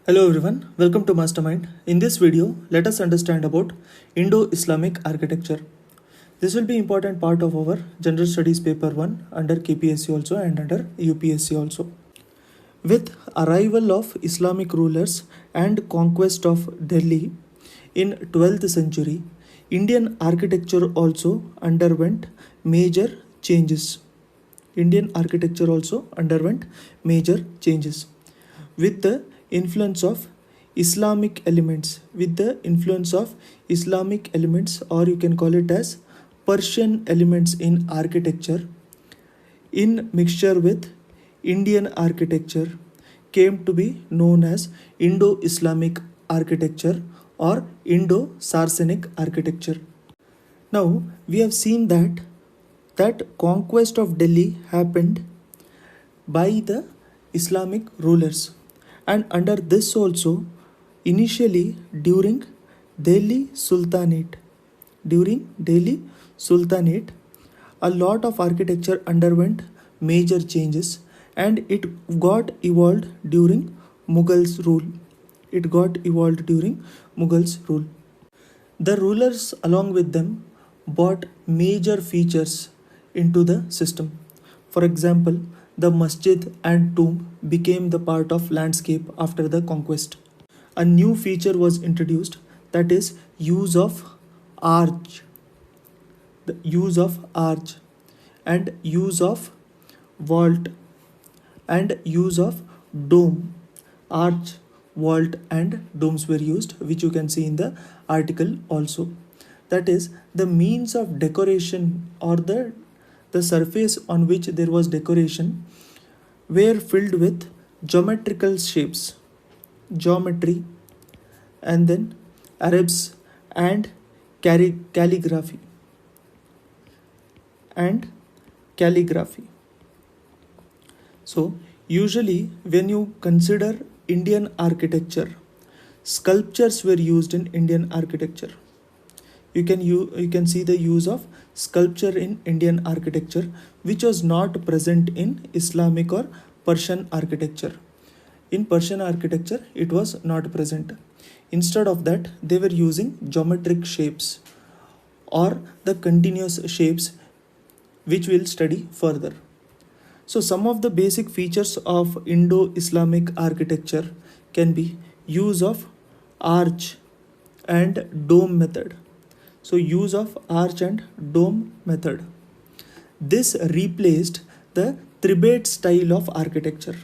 Hello everyone, welcome to Mastermind. In this video, let us understand about Indo-Islamic architecture. This will be important part of our General Studies paper 1 under KPSC also and under UPSC also. With arrival of Islamic rulers and conquest of Delhi in 12th century, Indian architecture also underwent major changes. Indian architecture also underwent major changes with the influence of Islamic elements, or you can call it as Persian elements in architecture, in mixture with Indian architecture, came to be known as Indo-Islamic architecture or Indo-Saracenic architecture. Now we have seen that conquest of Delhi happened by the Islamic rulers, and under this also initially during Delhi Sultanate a lot of architecture underwent major changes and it got evolved during Mughals rule. The rulers along with them brought major features into the system. For example, the masjid and tomb became the part of landscape after the conquest. A new feature was introduced, that is use of arch. The use of arch and use of vault and use of dome. Arch, vault and domes were used, which you can see in the article also. That is, the means of decoration or the surface on which there was decoration were filled with geometrical shapes, geometry, and then Arabs and calligraphy. So usually when you consider Indian architecture, sculptures were used in Indian architecture. You can see the use of sculpture in Indian architecture, which was not present in Islamic or Persian architecture. In Persian architecture, it was not present. Instead of that, they were using geometric shapes or the continuous shapes, which we'll study further. So some of the basic features of Indo-Islamic architecture can be use of arch and dome method. So use of arch and dome method. This replaced the Tribate style of architecture.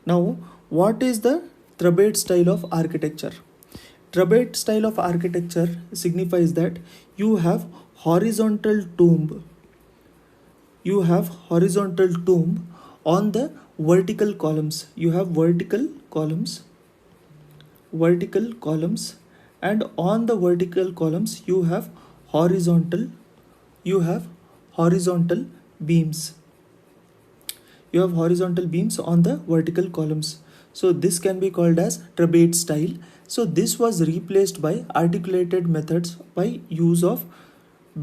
Now, what is the Tribate style of architecture? Tribate style of architecture signifies that you have horizontal tomb. On the vertical columns. You have vertical columns, and on the vertical columns you have horizontal beams. You have horizontal beams on the vertical columns. So this can be called as Tribate style. So this was replaced by articulated methods by use of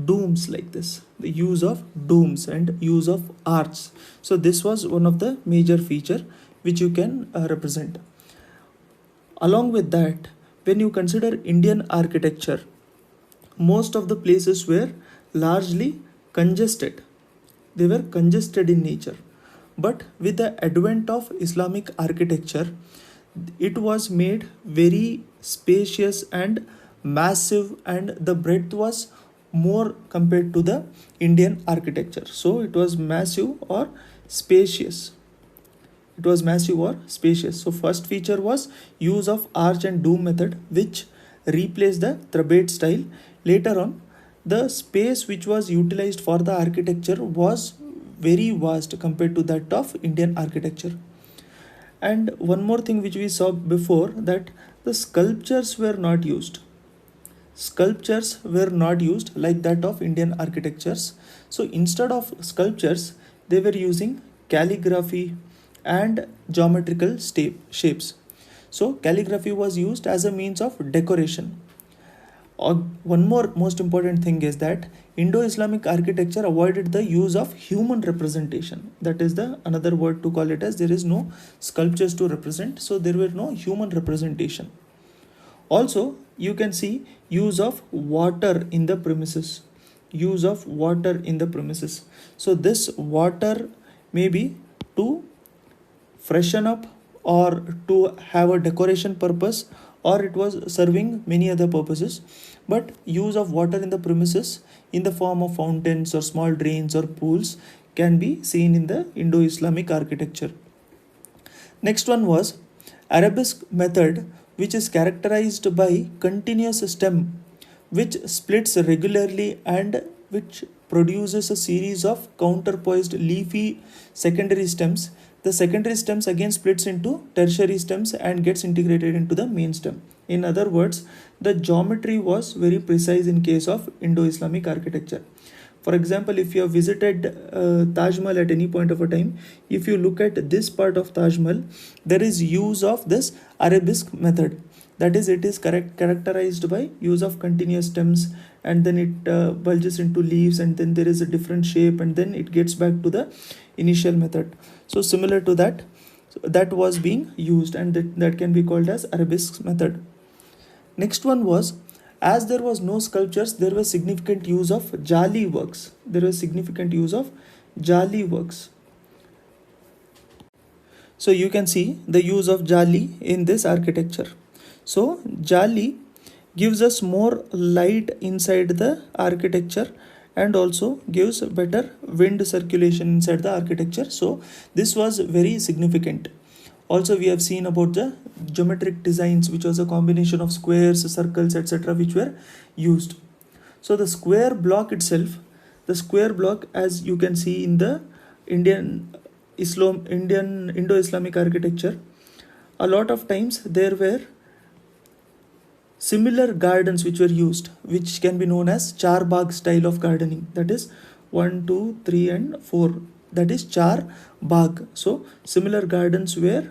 domes like this, the use of domes and use of arches. So this was one of the major feature which you can represent. Along with that, when you consider Indian architecture, most of the places were largely congested. They were congested in nature. But with the advent of Islamic architecture, it was made very spacious and massive, and the breadth was more compared to the Indian architecture. So it was massive or spacious. So first feature was use of arch and dome method, which replaced the Tribate style. Later on, the space which was utilized for the architecture was very vast compared to that of Indian architecture. And one more thing which we saw before, that the sculptures were not used like that of Indian architectures. So instead of sculptures, they were using calligraphy and geometrical shapes. So calligraphy was used as a means of decoration. One more most important thing is that Indo-Islamic architecture avoided the use of human representation. That is the another word to call it as. There is no sculptures to represent, so there were no human representation. Also, you can see use of water in the premises. Use of water in the premises. So this water may be to freshen up or to have a decoration purpose, or it was serving many other purposes. But use of water in the premises in the form of fountains or small drains or pools can be seen in the Indo-Islamic architecture. Next one was Arabesque method, which is characterized by continuous stem which splits regularly and which produces a series of counterpoised leafy secondary stems. The secondary stems again splits into tertiary stems and gets integrated into the main stem. In other words, the geometry was very precise in case of Indo-Islamic architecture. For example, if you have visited Taj Mahal at any point of a time, if you look at this part of Taj Mahal, there is use of this arabesque method. That is, it is characterized by use of continuous stems, and then it bulges into leaves, and then there is a different shape, and then it gets back to the initial method. So similar to that, that was being used, and that can be called as arabesque method. Next one was, as there was no sculptures, there was significant use of jali works. There was significant use of jali works. So you can see the use of jali in this architecture. So jali gives us more light inside the architecture and also gives better wind circulation inside the architecture. So this was very significant. Also, we have seen about the geometric designs, which was a combination of squares, circles, etc., which were used. So the square block itself, as you can see in the Indo-Islamic architecture, a lot of times there were similar gardens which were used, which can be known as char bagh style of gardening. That is 1, 2, 3 and 4. That is char bagh. So similar gardens were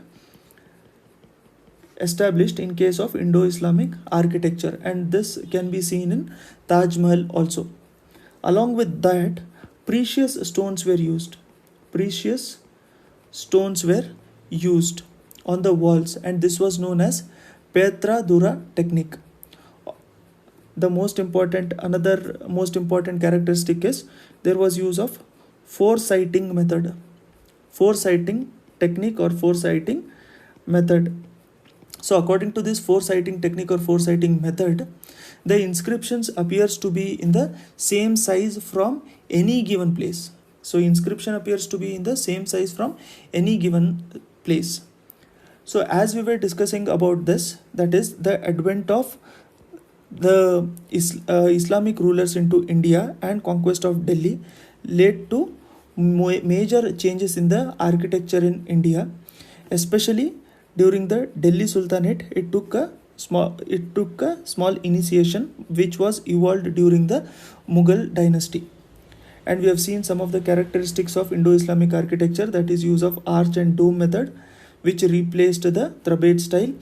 established in case of Indo-Islamic architecture, and this can be seen in Taj Mahal also. Along with that, precious stones were used. Precious stones were used on the walls, and this was known as Petra Dura technique. Another most important characteristic is there was use of foresighting method. Foresighting technique or foresighting method. So according to this foresighting technique or foresighting method, the inscriptions appears to be in the same size from any given place. So inscription appears to be in the same size from any given place. So as we were discussing about this, that is the advent of the Islamic rulers into India and conquest of Delhi led to major changes in the architecture in India, especially during the Delhi Sultanate. It took a small initiation which was evolved during the Mughal dynasty. And we have seen some of the characteristics of Indo-Islamic architecture, that is use of arch and dome method, which replaced the Trabait style.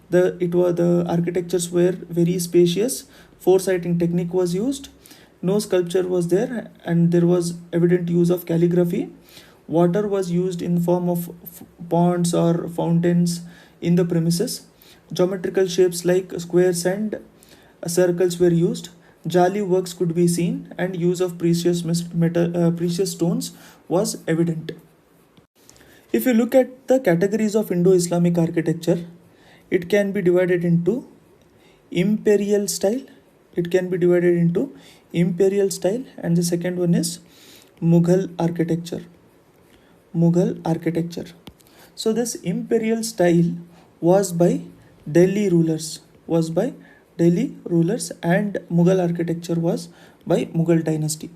The architectures were very spacious. Foresighting technique was used. No sculpture was there, and there was evident use of calligraphy. Water was used in form of ponds or fountains in the premises. Geometrical shapes like squares and circles were used. Jali works could be seen, and use of precious stones was evident. If you look at the categories of Indo-Islamic architecture, it can be divided into imperial style. And the second one is Mughal architecture. So this imperial style was by Delhi rulers, and Mughal architecture was by Mughal dynasty.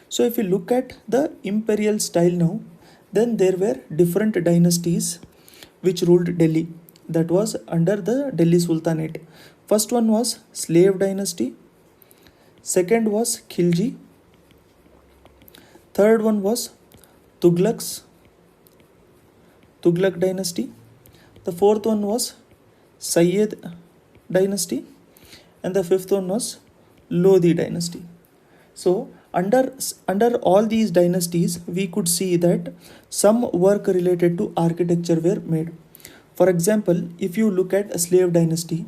So if you look at the imperial style now, then there were different dynasties which ruled Delhi. That was under the Delhi Sultanate. First one was Slave dynasty. Second was Khilji. Third one was Tughlaq dynasty. The fourth one was Sayyid dynasty. And the fifth one was Lodi dynasty. So under all these dynasties, we could see that some work related to architecture were made. For example, if you look at a slave dynasty,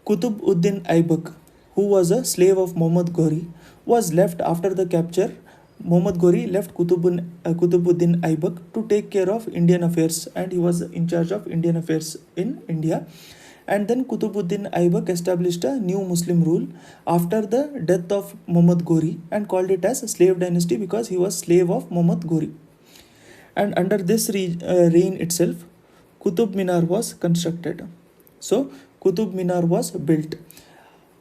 Qutb uddin Aibak, who was a slave of Muhammad Ghori, was left after the capture. Muhammad Ghori left Qutbuddin Aibak to take care of Indian affairs, and he was in charge of Indian affairs in India. And then Qutbuddin Aibak established a new Muslim rule after the death of Muhammad Ghori and called it as a slave dynasty because he was slave of Muhammad Ghori. And under this reign itself, Qutub Minar was constructed. So Qutub Minar was built.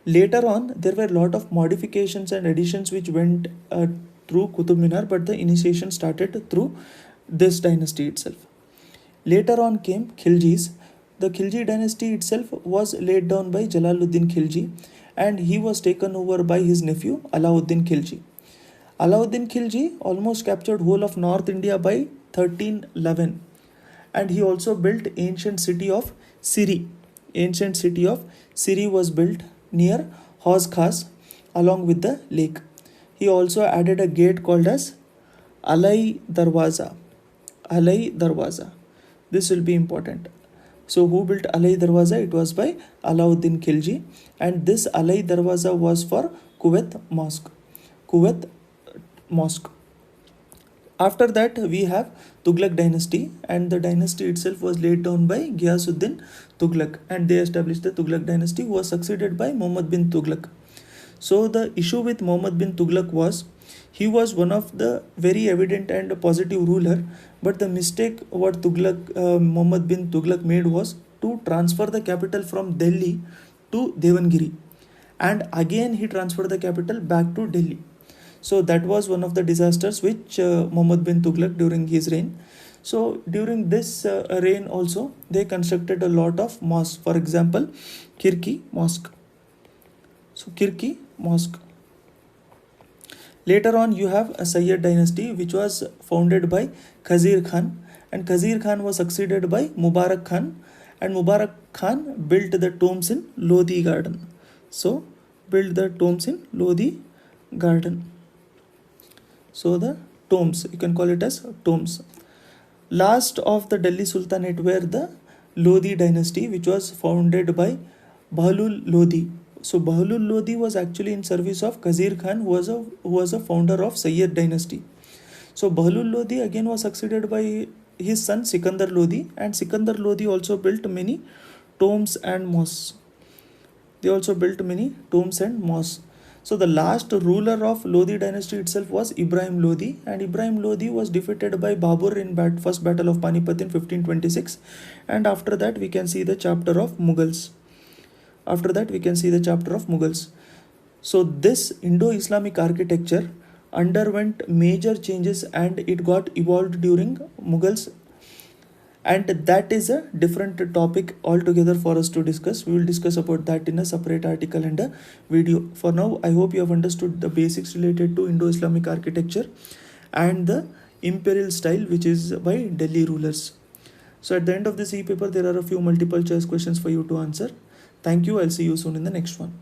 Later on, there were a lot of modifications and additions which went through Qutub Minar, but the initiation started through this dynasty itself. Later on came Khiljis. The Khilji dynasty itself was laid down by Jalaluddin Khilji, and he was taken over by his nephew Alauddin Khilji. Alauddin Khilji almost captured whole of North India by 1311, and he also built ancient city of Siri. Ancient city of Siri was built near Hauz Khas along with the lake. He also added a gate called as Alai Darwaza. Alai Darwaza. This will be important. So who built Alai Darwaza? It was by Alauddin Khilji, and this Alai Darwaza was for Kuwait Mosque. Kuwait Mosque. After that we have Tughlaq dynasty, and the dynasty itself was laid down by Ghiyasuddin Tughlaq, and they established the Tughlaq dynasty, who was succeeded by Muhammad bin Tughlaq. So the issue with Muhammad bin Tughlaq was he was one of the very evident and positive ruler, but the mistake what Muhammad bin Tughlaq made was to transfer the capital from Delhi to Devangiri, and again he transferred the capital back to Delhi. So that was one of the disasters which Muhammad bin Tughlaq during his reign. So during this reign also they constructed a lot of mosques. For example, Kirki Mosque. So Kirki Mosque. Later on you have a Sayyid dynasty which was founded by Khazir Khan, and Khazir Khan was succeeded by Mubarak Khan, and Mubarak Khan built the tombs in Lodi Garden. So built the tombs in Lodi Garden. So the tombs, you can call it as tombs. Last of the Delhi Sultanate were the Lodi dynasty, which was founded by Bahlul Lodi. So Bahlul Lodi was actually in service of Khazir Khan, who was a founder of Sayyid dynasty. So Bahlul Lodi again was succeeded by his son Sikandar Lodi, and Sikandar Lodi also built many tombs and mosques. They also built many tombs and mosques. So the last ruler of Lodi dynasty itself was Ibrahim Lodi, and Ibrahim Lodi was defeated by Babur in first battle of Panipat in 1526, and after that we can see the chapter of Mughals. So this Indo-Islamic architecture underwent major changes and it got evolved during Mughals, and that is a different topic altogether for us to discuss. We will discuss about that in a separate article and a video. For now, I hope you have understood the basics related to Indo-Islamic architecture and the imperial style, which is by Delhi rulers. So at the end of this e-paper, there are a few multiple choice questions for you to answer. Thank you. I'll see you soon in the next one.